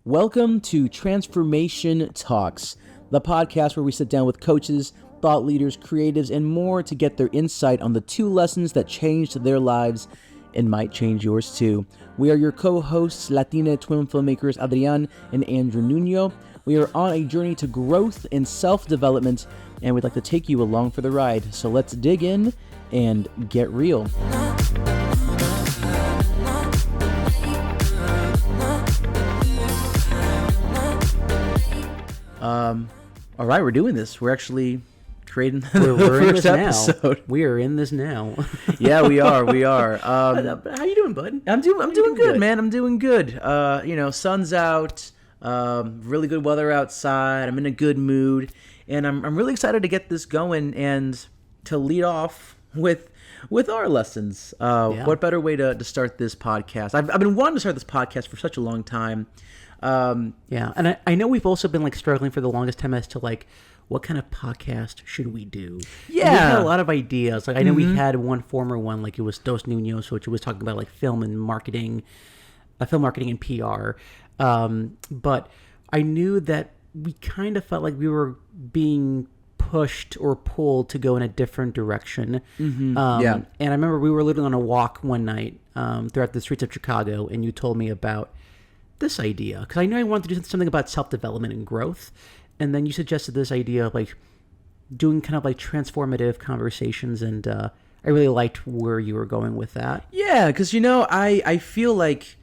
Welcome to Transformation Talks, the podcast where we sit down with coaches, thought leaders, creatives, and more to get their insight on the 2 lessons that changed their lives and might change yours too. We are your co-hosts, Latina twin filmmakers Adrian and Andrew Nuno. We are on a journey to growth and self-development, and we'd like to take you along for the ride. So let's dig in and get real. All right, we're doing this. We're actually creating the first episode. Now. We are in this now. Yeah, we are. How you doing, bud? I'm doing good, man. I'm doing good. Sun's out. Really good weather outside. I'm in a good mood, and I'm really excited to get this going and to lead off with our lessons. What better way to start this podcast? I've been wanting to start this podcast for such a long time. And I know we've also been struggling for the longest time as to what kind of podcast should we do. Yeah, and we had a lot of ideas. I know we had one former one, it was Dos Nunos, which was talking about film and marketing, film marketing and PR. But I knew that we kind of felt like we were being pushed or pulled to go in a different direction. And I remember we were literally on a walk one night throughout the streets of Chicago, and you told me about this idea, because I knew I wanted to do something about self-development and growth, and then you suggested this idea of doing kind of transformative conversations, and I really liked where you were going with that. Yeah, because I feel like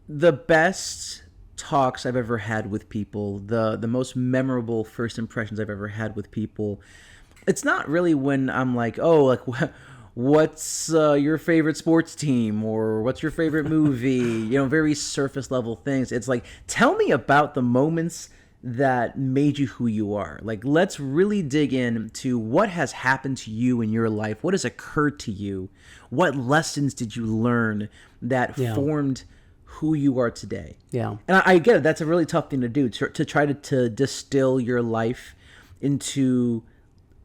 the best talks I've ever had with people, the most memorable first impressions I've ever had with people, it's not really when I'm what's your favorite sports team, or what's your favorite movie, very surface level things. It's tell me about the moments that made you who you are. Let's really dig into what has happened to you in your life. What has occurred to you? What lessons did you learn that formed who you are today? Yeah. And I get it. That's a really tough thing to do, to try to distill your life into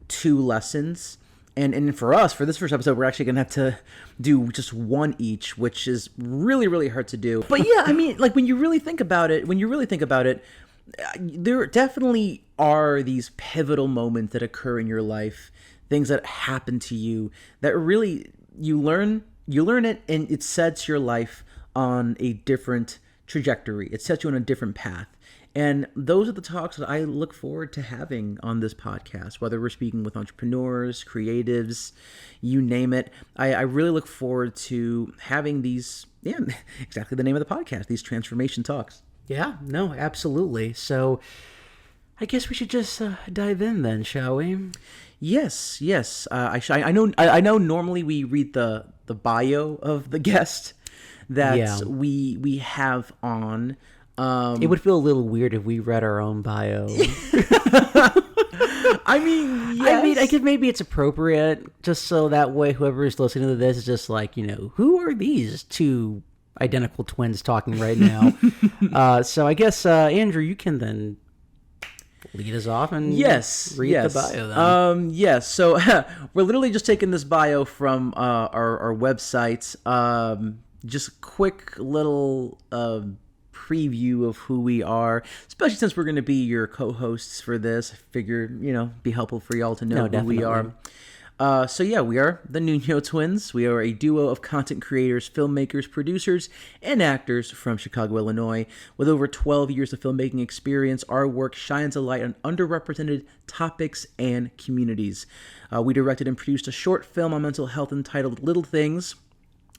2 lessons. And for us, for this first episode, we're actually going to have to do just one each, which is really, really hard to do. But yeah, I mean, when you really think about it, there definitely are these pivotal moments that occur in your life, things that happen to you that really you learn it, and it sets your life on a different trajectory. It sets you on a different path. And those are the talks that I look forward to having on this podcast, whether we're speaking with entrepreneurs, creatives, you name it. I really look forward to having these, exactly the name of the podcast, these transformation talks. Yeah, no, absolutely. So I guess we should just dive in then, shall we? Yes. I know normally we read the bio of the guest that we have on. It would feel a little weird if we read our own bio. I mean, yes. I guess maybe it's appropriate, just so that way whoever is listening to this is just who are these 2 identical twins talking right now? So I guess, Andrew, you can then lead us off and read the bio then. Yes. So we're literally just taking this bio from our website. Just a quick little preview of who we are, especially since we're going to be your co-hosts for this. I figured, be helpful for y'all to know who we are. We are the Nuno twins. We are a duo of content creators, filmmakers, producers, and actors from Chicago, Illinois. With over 12 years of filmmaking experience, our work shines a light on underrepresented topics and communities. We directed and produced a short film on mental health entitled Little Things,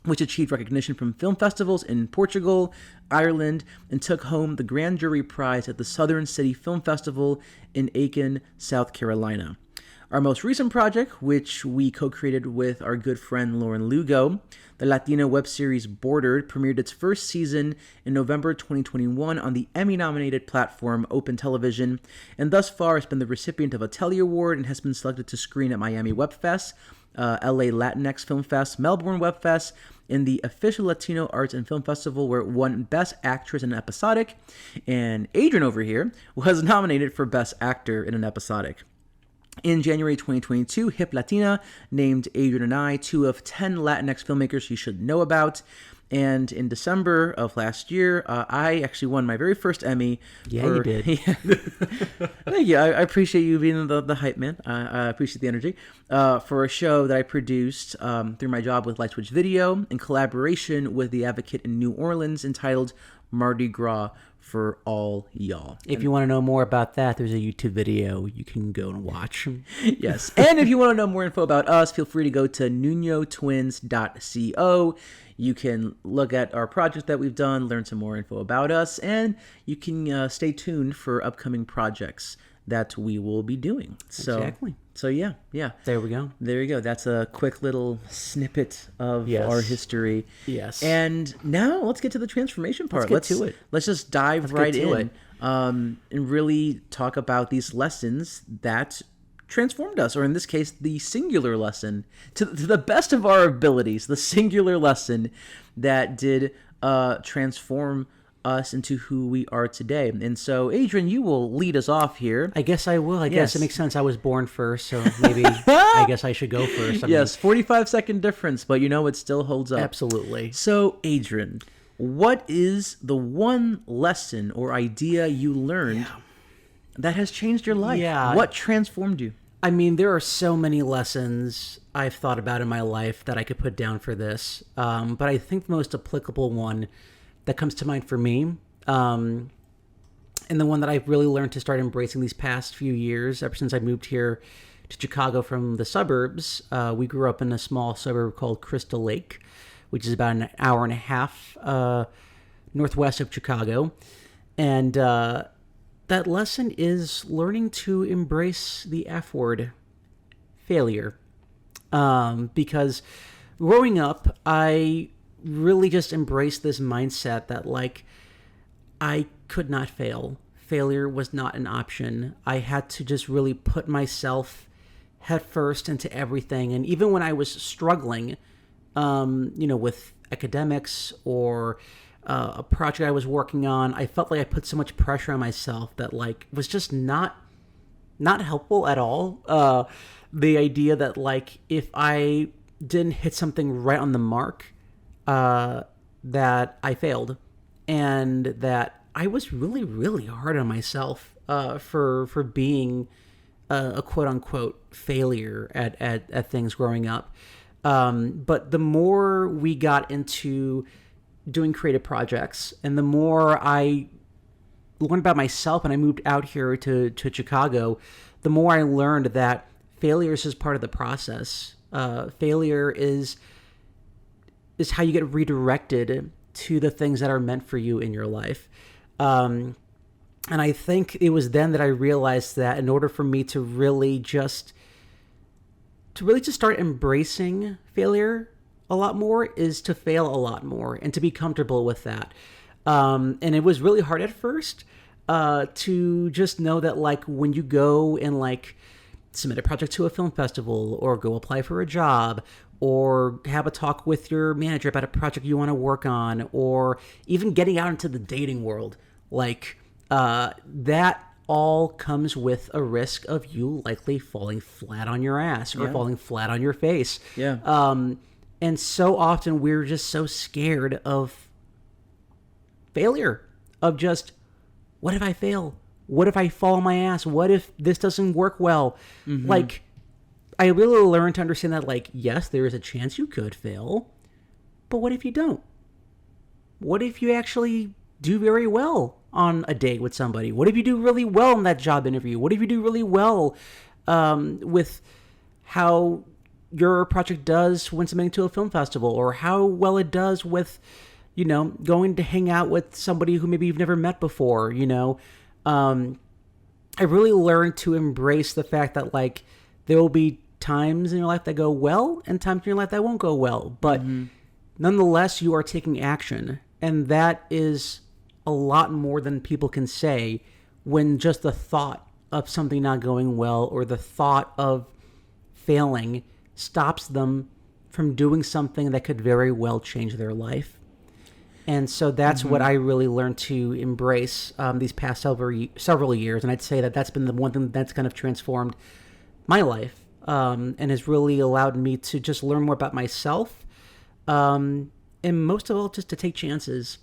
which achieved recognition from film festivals in Portugal, Ireland, and took home the Grand Jury Prize at the Southern City Film Festival in Aiken, South Carolina. Our most recent project, which we co-created with our good friend Lauren Lugo, the Latino web series Bordered, premiered its first season in November 2021 on the Emmy-nominated platform Open Television, and thus far has been the recipient of a Telly Award and has been selected to screen at Miami Web Fest, LA Latinx Film Fest, Melbourne Web Fest, in the official Latino Arts and Film Festival, where it won Best Actress in an Episodic, and Adrian over here was nominated for Best Actor in an Episodic. In January 2022, Hip Latina named Adrian and I 2 of 10 Latinx filmmakers you should know about, And in December of last year, I actually won my very first Emmy. Yeah, you did. Thank you. I appreciate you being the hype man. I appreciate the energy. For a show that I produced through my job with Light Switch Video in collaboration with The Advocate in New Orleans, entitled Mardi Gras for All Y'all. If you want to know more about that, there's a YouTube video you can go and watch. Yes. And if you want to know more info about us, feel free to go to nunotwins.co. You can look at our project that we've done, learn some more info about us, and you can stay tuned for upcoming projects that we will be doing. Exactly. So yeah. There we go. There you go. That's a quick little snippet of Yes. our history. Yes. And now let's get to the transformation part. Let's get to it. Let's just dive right get to in and really talk about these lessons that transformed us, or in this case, the singular lesson, to the best of our abilities, the singular lesson that did transform us into who we are today. And so, Adrian, you will lead us off here. I guess I will. I guess Yes. it makes sense. I was born first, so maybe I guess I should go first. I mean, Yes, 45-second difference, but it still holds up. absolutely. So, Adrian, what is the one lesson or idea you learned that has changed your life? Yeah. What transformed you? I mean, there are so many lessons I've thought about in my life that I could put down for this. But I think the most applicable one that comes to mind for me, and the one that I've really learned to start embracing these past few years, ever since I moved here to Chicago from the suburbs. We grew up in a small suburb called Crystal Lake, which is about an hour and a half northwest of Chicago. And that lesson is learning to embrace the F word, failure. Because growing up, I really just embraced this mindset that, like, I could not fail. Failure was not an option. I had to just really put myself headfirst into everything. And even when I was struggling, with academics or a project I was working on, I felt like I put so much pressure on myself that, like, was just not helpful at all. The idea that, like, if I didn't hit something right on the mark, that I failed, and that I was really, really hard on myself for being a quote unquote failure at things growing up. But the more we got into doing creative projects, and the more I learned about myself, and I moved out here to Chicago, the more I learned that failure is just part of the process. Failure is how you get redirected to the things that are meant for you in your life. And I think it was then that I realized that in order for me to really just start embracing failure a lot more is to fail a lot more and to be comfortable with that. And it was really hard at first to just know that, like, when you go and, like, submit a project to a film festival, or go apply for a job, or have a talk with your manager about a project you want to work on, or even getting out into the dating world, like, that all comes with a risk of you likely falling flat on your ass or falling flat on your face. And so often we're just so scared of failure, of just, what if I fail? What if I fall on my ass? What if this doesn't work well? Mm-hmm. Like, I really learned to understand that, like, yes, there is a chance you could fail, but what if you don't? What if you actually do very well on a date with somebody? What if you do really well in that job interview? What if you do really well with how your project does when submitting to a film festival, or how well it does with, going to hang out with somebody who maybe you've never met before, I really learned to embrace the fact that, like, there will be times in your life that go well and times in your life that won't go well. But nonetheless, you are taking action. And that is a lot more than people can say when just the thought of something not going well or the thought of failing stops them from doing something that could very well change their life. And so that's what I really learned to embrace these past several years. And I'd say that that's been the one thing that's kind of transformed my life and has really allowed me to just learn more about myself, and and most of all, just to take chances,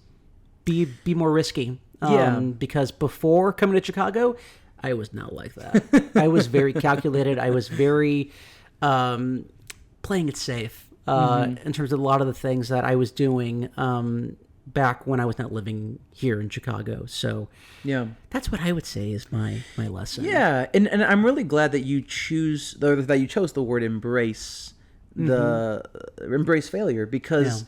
be more risky. Yeah. Because before coming to Chicago, I was not like that. I was very calculated. I was very playing it safe in terms of a lot of the things that I was doing back when I was not living here in Chicago. So Yeah. that's what I would say is my lesson. Yeah, and I'm really glad that you chose the word embrace, the embrace failure, because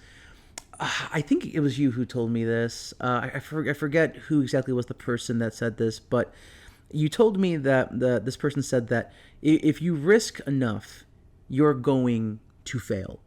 I think it was you who told me this. I forget who exactly was the person that said this, but you told me that this person said that if you risk enough, you're going to fail.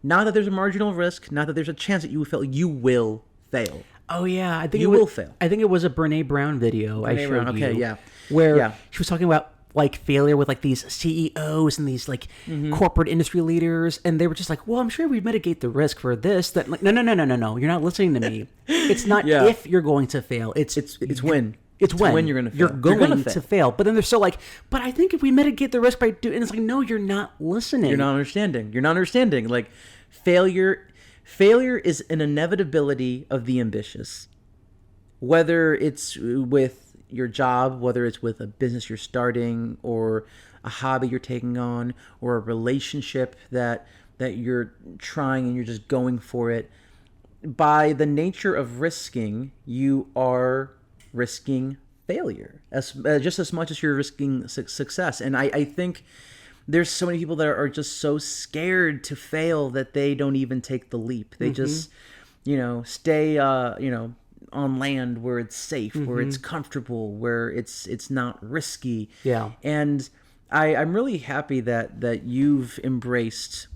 Not that there's a marginal risk, not that there's a chance that you will fail. You will fail. Oh yeah, I think You will fail. I think it was a Brene Brown video I showed Brown, okay, you. yeah. Where Yeah. she was talking about like failure with like these CEOs and these like corporate industry leaders, and they were just like, "Well, I'm sure we mitigate the risk for this." That like, no, you're not listening to me. It's not Yeah. if you're going to fail. It's when. It's when you're going to fail. You're going gonna to fail. But then they're still like, but I think if we mitigate the risk by doing, and it's like, no, you're not listening. You're not understanding. Like failure is an inevitability of the ambitious. Whether it's with your job, whether it's with a business you're starting, or a hobby you're taking on, or a relationship that you're trying and you're just going for it. By the nature of risking, you are risking failure just as much as you're risking success. And I think there's so many people that are just so scared to fail that they don't even take the leap. They just, stay, on land where it's safe, where it's comfortable, where it's not risky. Yeah. And I'm really happy that you've embraced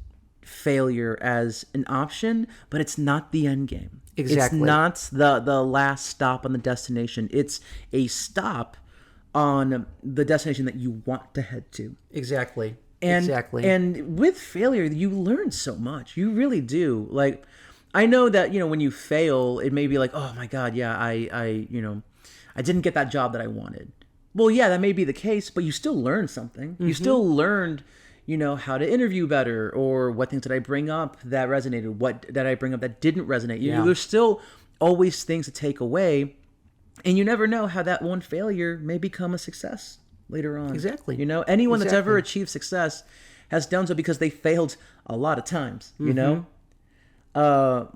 failure as an option, but it's not the end game. Exactly. It's not the last stop on the destination. It's a stop on the destination that you want to head to. Exactly. Exactly. And with failure, you learn so much. You really do. Like, I know that, when you fail, it may be like, oh my God, yeah, I didn't get that job that I wanted. Well, yeah, that may be the case, but you still learned something. You still learned, how to interview better, or what things did I bring up that resonated? What did I bring up that didn't resonate? There's still always things to take away, and you never know how that one failure may become a success later on. Exactly. Anyone that's ever achieved success has done so because they failed a lot of times, you become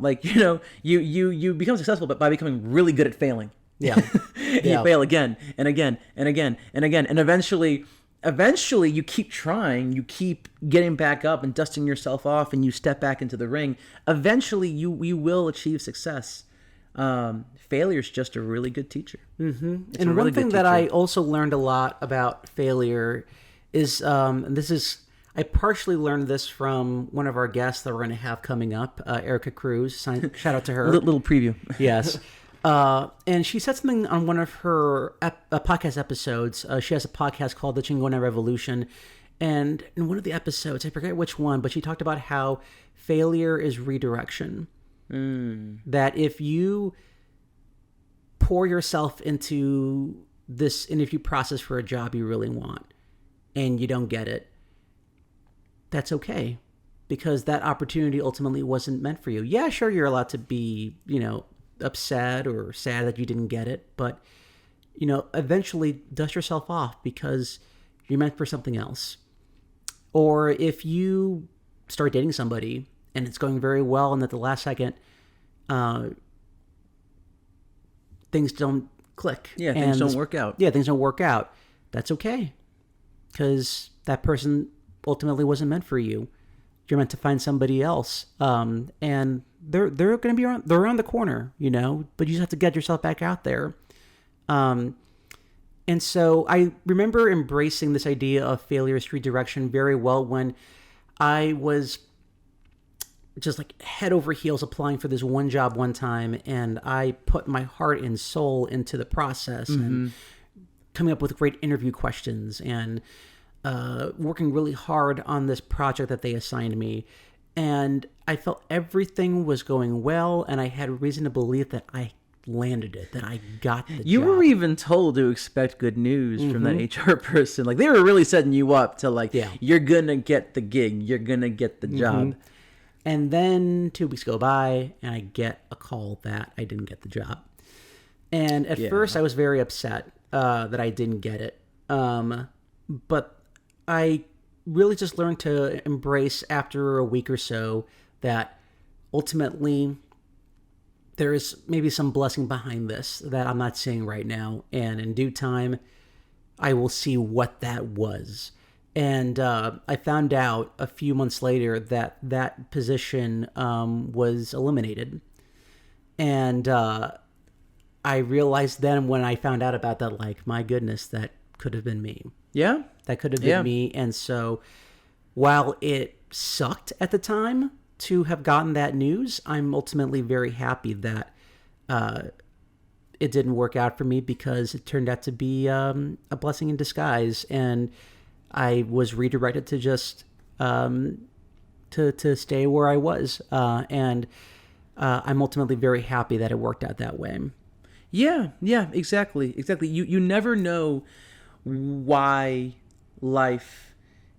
successful by becoming really good at failing. Yeah. You fail again and again and again and again, and eventually you keep trying, you keep getting back up and dusting yourself off, and you step back into the ring. Eventually you will achieve success. Failure is just a really good teacher. And one thing that I also learned a lot about failure is, I partially learned this from one of our guests that we're going to have coming up, Erica Cruz. Shout out to her. Little preview. Yes. And she said something on one of her podcast episodes. She has a podcast called The Chingona Revolution. And in one of the episodes, I forget which one, but she talked about how failure is redirection. That if you pour yourself into this interview process for a job you really want and you don't get it, that's okay, because that opportunity ultimately wasn't meant for you. Yeah, sure, you're allowed to be, upset or sad that you didn't get it, but, eventually dust yourself off because you're meant for something else. Or if you start dating somebody and it's going very well, and at the last second, things don't click. Yeah, things don't work out. Yeah, things don't work out. That's okay, because that person ultimately wasn't meant for you. You're meant to find somebody else, and they're going to be around. They're around the corner, But you just have to get yourself back out there. And so I remember embracing this idea of failure as redirection very well when I was just like head over heels applying for this one job one time, and I put my heart and soul into the process and coming up with great interview questions and working really hard on this project that they assigned me. And I felt everything was going well, and I had reason to believe that I landed it, that I got the job. You were even told to expect good news from that HR person. Like, they were really setting you up to, like, you're going to get the gig. You're going to get the job. And then 2 weeks go by, and I get a call that I didn't get the job. And at first, I was very upset that I didn't get it. But I really just learned to embrace after a week or so that ultimately there is maybe some blessing behind this that I'm not seeing right now. And in due time, I will see what that was. And I found out a few months later that that position was eliminated. And I realized then when I found out about that, like, my goodness, that could have been me. Yeah. That could have been me. And so while it sucked at the time to have gotten that news, I'm ultimately very happy that it didn't work out for me, because it turned out to be a blessing in disguise. And I was redirected to just to stay where I was. And I'm ultimately very happy that it worked out that way. Yeah, exactly. You never know why life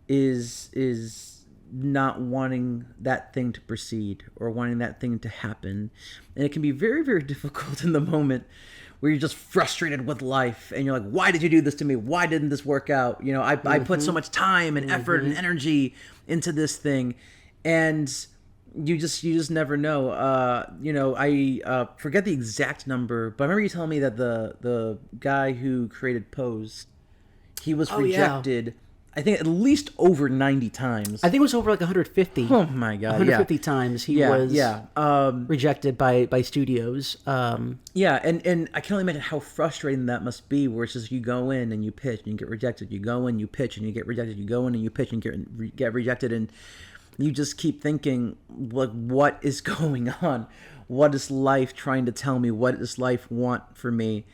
is not wanting that thing to proceed or wanting that thing to happen. And it can be very, very difficult in the moment where you're just frustrated with life and you're like, why did you do this to me? Why didn't this work out? You know, I put so much time and effort and energy into this thing, and you just never know. I forget the exact number, but I remember you telling me that the guy who created Pose, he was rejected, I think, at least over 90 times. I think it was over like 150. Oh my God. 150 times he was rejected by studios. And I can only imagine how frustrating that must be, where it's just you go in and you pitch and you get rejected, you go in, you pitch and you get rejected, you go in and you pitch and get rejected, and you just keep thinking, like, what is going on? What is life trying to tell me? What does life want for me?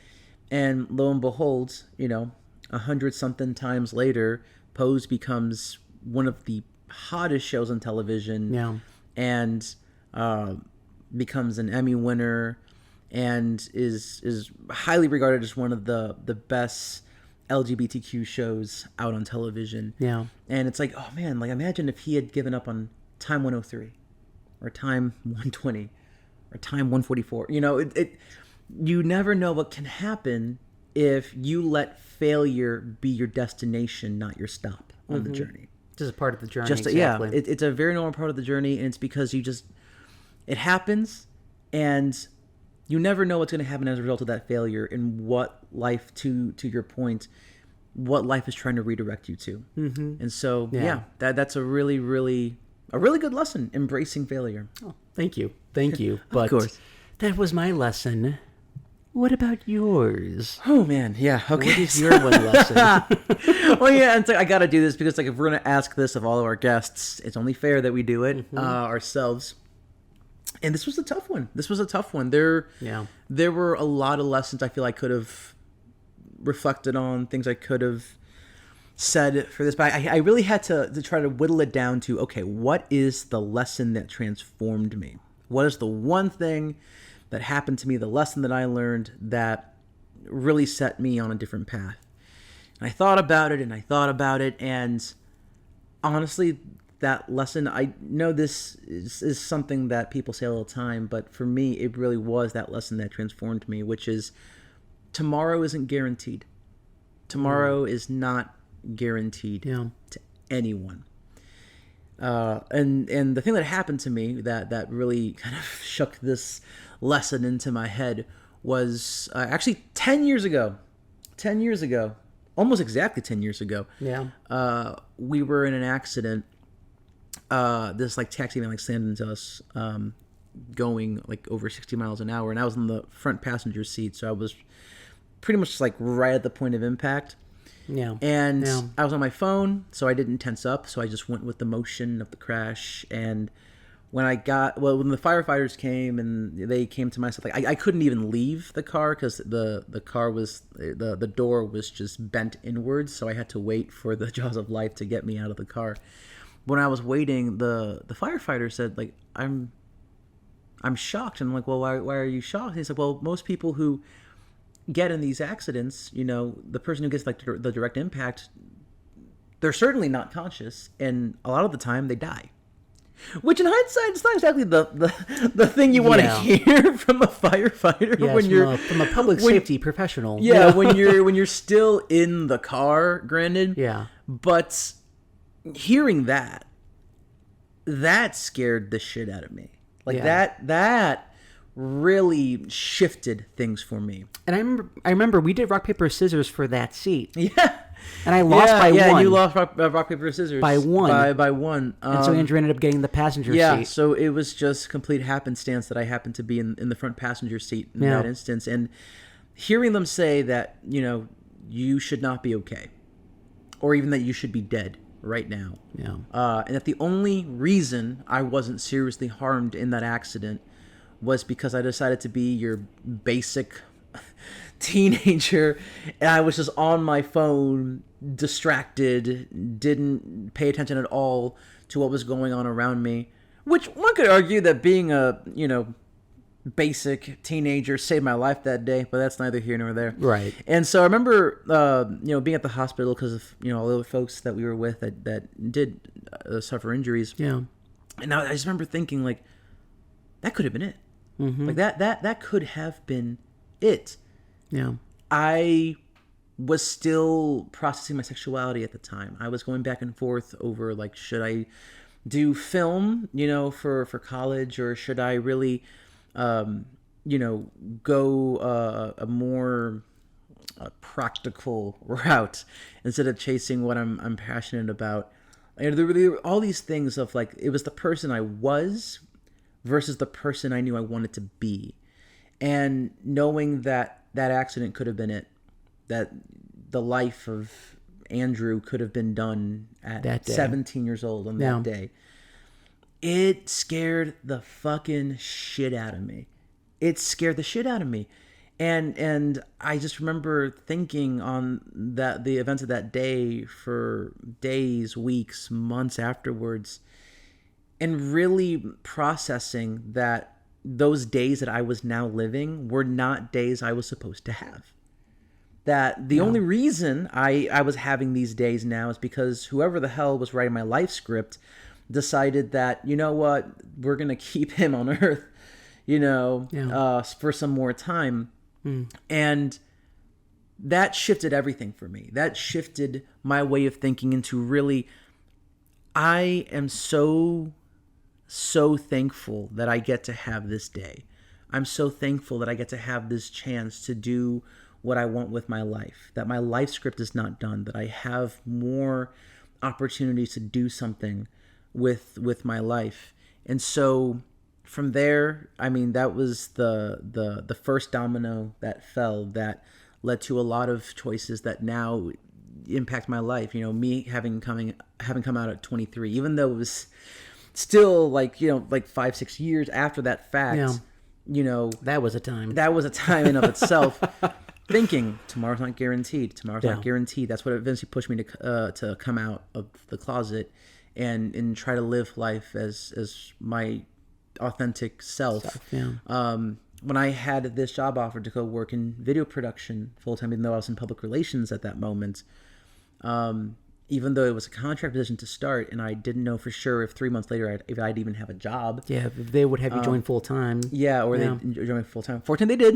And lo and behold, 100-something times later, Pose becomes one of the hottest shows on television, and becomes an Emmy winner, and is highly regarded as one of the best LGBTQ shows out on television. Yeah. And it's like, oh man, like, imagine if he had given up on Time 103 or Time 120 or Time 144. You never know what can happen if you let failure be your destination, not your stop on the journey. Just a part of the journey. Exactly. It's a very normal part of the journey, and it's because it happens, and you never know what's going to happen as a result of that failure, and what life, to your point, what life is trying to redirect you to. And so, that's a really, really good lesson, embracing failure. Oh, thank you. But of course. That was my lesson. What about yours? Oh man, yeah. Okay. What is your one lesson? Well, yeah, and so I got to do this because, like, if we're gonna ask this of all of our guests, it's only fair that we do it ourselves. And this was a tough one. There were a lot of lessons I feel I could have reflected on, things I could have said for this, but I really had to try to whittle it down to, okay, what is the lesson that transformed me? What is the one thing that happened to me, the lesson that I learned that really set me on a different path? And I thought about it, and honestly, that lesson, I know this is something that people say all the time, but for me, it really was that lesson that transformed me, which is tomorrow isn't guaranteed. Tomorrow is not guaranteed to anyone. And the thing that happened to me that really kind of shook this lesson into my head was actually 10 years ago, almost exactly 10 years ago. We were in an accident. This taxi van slammed into us, going over 60 miles an hour, and I was in the front passenger seat, so I was pretty much right at the point of impact. And I was on my phone, so I didn't tense up, so I just went with the motion of the crash. And when the firefighters came and they came to my stuff, I couldn't even leave the car because the car was, the door was just bent inwards, so I had to wait for the jaws of life to get me out of the car. When I was waiting, the firefighter said, I'm shocked. And I'm like, well, why are you shocked? And he said, well, most people who get in these accidents, the person who gets the direct impact, they're certainly not conscious, and a lot of the time they die. Which in hindsight, it's not exactly the thing you want to Yeah. hear from a firefighter Yes, when you're from a public when- safety professional. Yeah, when you're still in the car, granted. Yeah. But hearing that scared the shit out of me. Like Yeah. that really shifted things for me. And I remember we did rock paper scissors for that seat, Yeah. and I lost by yeah, one. you lost rock paper scissors By one. By one. and so Andrew ended up getting the passenger Yeah, seat. so it was just complete happenstance that I happened to be in the front passenger seat in Yeah. that instance. And hearing them say that, you should not be okay, or even that you should be dead right now. Yeah. And that the only reason I wasn't seriously harmed in that accident was because I decided to be your basic teenager, and I was just on my phone, distracted, didn't pay attention at all to what was going on around me. Which one could argue that being a, basic teenager saved my life that day, but that's neither here nor there. Right. And so I remember, being at the hospital because of, all the other folks that we were with that did suffer injuries. Yeah. And I just remember thinking, like, that could have been it. Mm-hmm. Like, that could have been it. Yeah. I was still processing my sexuality at the time. I was going back and forth over, like, should I do film, for college, or should I really, go a more practical route instead of chasing what I'm passionate about. And there were all these things of, like, it was the person I was versus the person I knew I wanted to be. And knowing that accident could have been it, that the life of Andrew could have been done at That day. 17 years old on that day, it scared the fucking shit out of me. It scared the shit out of me. And I just remember thinking on the events of that day for days, weeks, months afterwards, and really processing that those days that I was now living were not days I was supposed to have. That the only reason I was having these days now is because whoever the hell was writing my life script decided that, you know what, we're going to keep him on Earth, for some more time. And that shifted everything for me. That shifted my way of thinking into really, I am so thankful that I get to have this day. I'm so thankful that I get to have this chance to do what I want with my life, that my life script is not done, that I have more opportunities to do something with my life. And so from there, I mean, that was the first domino that fell that led to a lot of choices that now impact my life. Me having come out at 23, even though it was still like 5-6 years after that fact, That was a time. that was a time in of itself. Thinking tomorrow's not guaranteed. Tomorrow's not guaranteed. That's what eventually pushed me to come out of the closet and try to live life as my authentic self. When I had this job offer to go work in video production full time, even though I was in public relations at that moment, even though it was a contract position to start, and I didn't know for sure if 3 months later if I'd even have a job. Yeah, they would have you join full time. Yeah, or they join me full time. Fortunately, they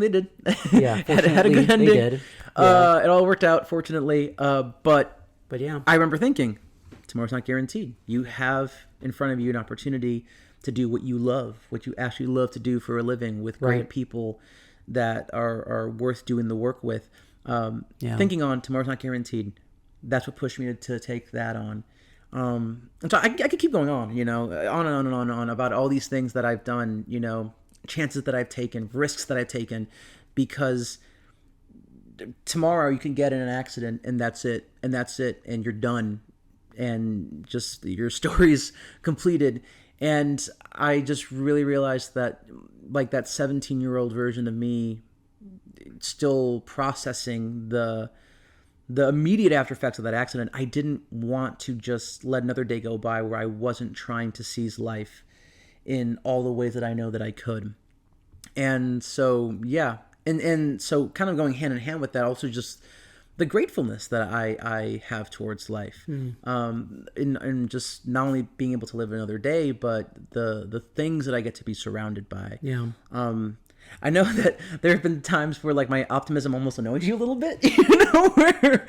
did. Yeah, had a good ending. they did. It all worked out, fortunately. But yeah, I remember thinking, tomorrow's not guaranteed. You have in front of you an opportunity to do what you love, what you actually love to do for a living, with great people that are worth doing the work with. Thinking on tomorrow's not guaranteed. That's what pushed me to take that on. And so I could keep going on, on and on and on and on about all these things that I've done, chances that I've taken, risks that I've taken, because tomorrow you can get in an accident and that's it, and you're done, and just your story's completed. And I just really realized that, like, that 17-year-old version of me still processing the immediate after effects of that accident, I didn't want to just let another day go by where I wasn't trying to seize life in all the ways that I know that I could. And so, yeah. And so kind of going hand in hand with that, also just the gratefulness that I have towards life, in just not only being able to live another day, but the things that I get to be surrounded by. Yeah. I know that there have been times where like my optimism almost annoys you a little bit, where,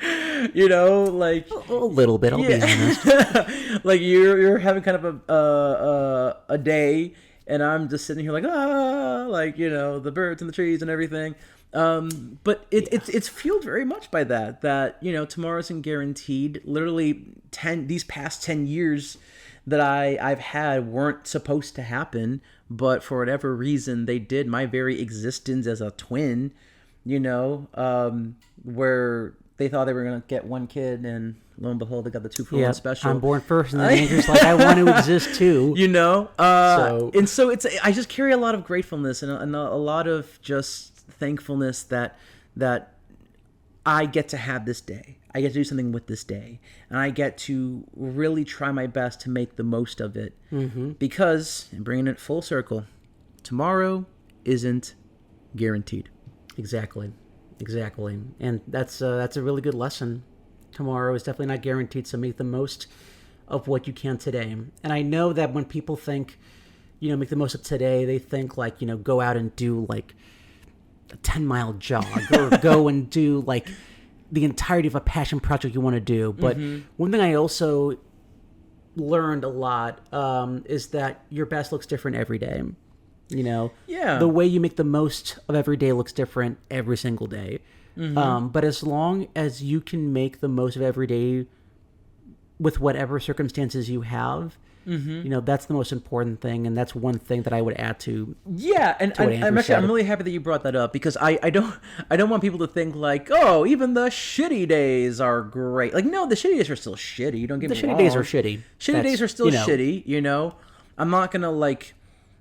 like A little bit, I'll be honest. like you're having kind of a day, and I'm just sitting here like like the birds and the trees and everything. But it's fueled very much by that tomorrow isn't guaranteed. Literally these past 10 years that I've had weren't supposed to happen, but for whatever reason they did. My very existence as a twin, where they thought they were gonna get one kid, and lo and behold, they got the 2-for-1 special. I'm born first, and then Andrew's like, I want to exist too. And so I just carry a lot of gratefulness and a lot of just thankfulness that I get to have this day. I get to do something with this day, and I get to really try my best to make the most of it. Because, and bringing it full circle, tomorrow isn't guaranteed. Exactly, and that's a really good lesson. Tomorrow is definitely not guaranteed, so make the most of what you can today. And I know that when people think, make the most of today, they think like, go out and do like a 10-mile jog or go and do like the entirety of a passion project you want to do. But one thing I also learned a lot is that your best looks different every day. Yeah. The way you make the most of every day looks different every single day. But as long as you can make the most of every day with whatever circumstances you have, that's the most important thing, and that's one thing that I would add to. Yeah, and I'm really happy that you brought that up, because I don't want people to think like, oh, even the shitty days are great. Like, no, the shitty days are still shitty. Don't get me wrong. The shitty days are shitty. Shitty days are still shitty. I'm not gonna like,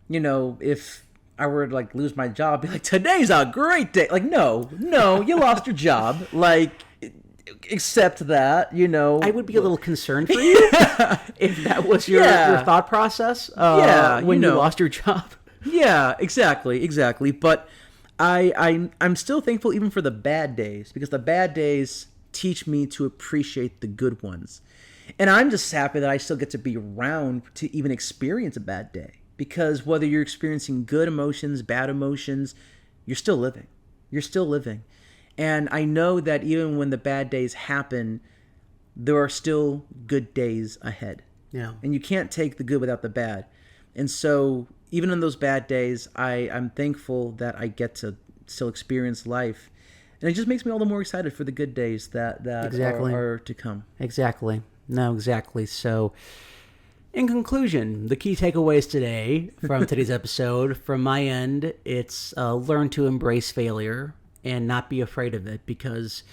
if I were to like lose my job, be like, today's a great day. Like, no, you lost your job. Like, accept that, I would be a little concerned for you if that was your thought process. When you lost your job. Yeah, exactly. But I'm still thankful even for the bad days, because the bad days teach me to appreciate the good ones. And I'm just happy that I still get to be around to even experience a bad day, because whether you're experiencing good emotions, bad emotions, you're still living. And I know that even when the bad days happen, there are still good days ahead. Yeah. And you can't take the good without the bad. And so even in those bad days, I'm thankful that I get to still experience life. And it just makes me all the more excited for the good days that are to come. Exactly. No, exactly. So, in conclusion, the key takeaways today from today's episode, from my end, it's learn to embrace failure and not be afraid of it, because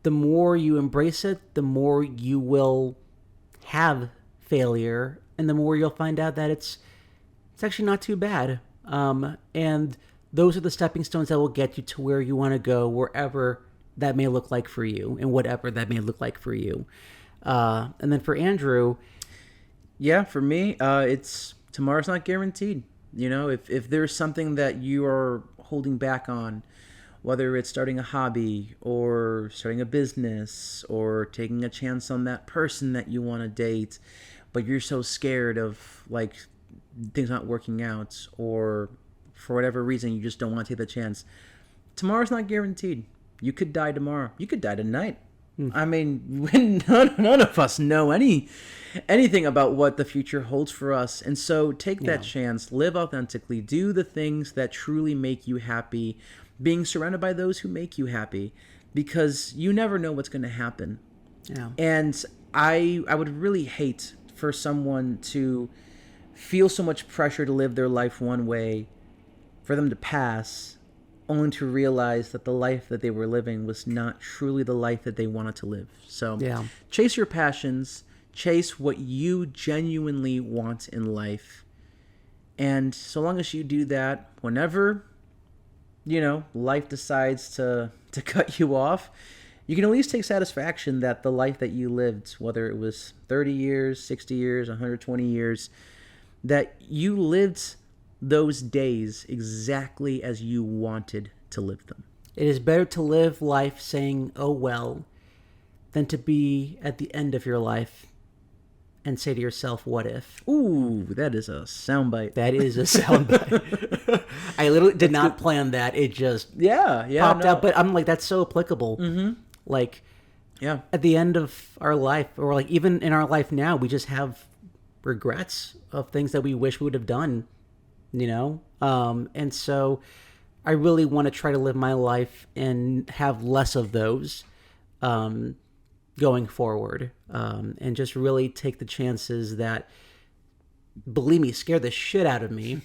the more you embrace it, the more you will have failure, and the more you'll find out that it's actually not too bad. And those are the stepping stones that will get you to where you want to go, wherever that may look like for you, and whatever that may look like for you. And then for Andrew, yeah, for me, it's tomorrow's not guaranteed. If there's something that you are holding back on, whether it's starting a hobby or starting a business or taking a chance on that person that you want to date, but you're so scared of like things not working out, or for whatever reason you just don't want to take the chance, tomorrow's not guaranteed. You could die tomorrow. You could die tonight. I mean, none of us know anything about what the future holds for us. And so take that chance, live authentically, do the things that truly make you happy, being surrounded by those who make you happy, because you never know what's going to happen. Yeah. And I would really hate for someone to feel so much pressure to live their life one way, for them to pass, only to realize that the life that they were living was not truly the life that they wanted to live. So chase your passions, chase what you genuinely want in life. And so long as you do that, whenever life decides to cut you off, you can at least take satisfaction that the life that you lived, whether it was 30 years, 60 years, 120 years, that you lived those days exactly as you wanted to live them. It is better to live life saying, oh well, than to be at the end of your life and say to yourself, what if? Ooh, that is a soundbite. That is a soundbite. I literally did not plan that. It just Yeah, popped no. out. But I'm like, that's so applicable. Mm-hmm. Like, Yeah. at the end of our life, or like even in our life now, we just have regrets of things that we wish we would have done, you know? And so I really want to try to live my life and have less of those going forward, and just really take the chances that, believe me, scare the shit out of me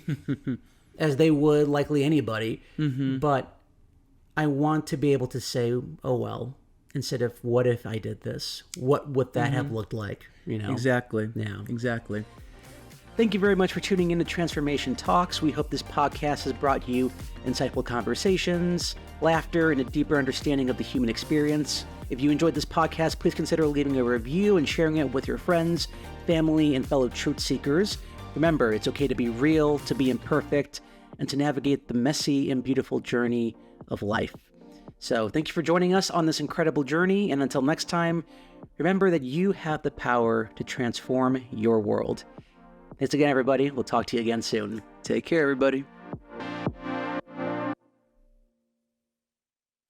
as they would likely anybody. Mm-hmm. But I want to be able to say, oh well, instead of what if I did this? What would that have looked like? You know? Exactly. Yeah. Exactly. Thank you very much for tuning in to Transformation Talks. We hope this podcast has brought you insightful conversations, laughter, and a deeper understanding of the human experience. If you enjoyed this podcast, please consider leaving a review and sharing it with your friends, family, and fellow truth seekers. Remember, it's okay to be real, to be imperfect, and to navigate the messy and beautiful journey of life. So thank you for joining us on this incredible journey, and until next time, remember that you have the power to transform your world. Thanks again, everybody. We'll talk to you again soon. Take care, everybody.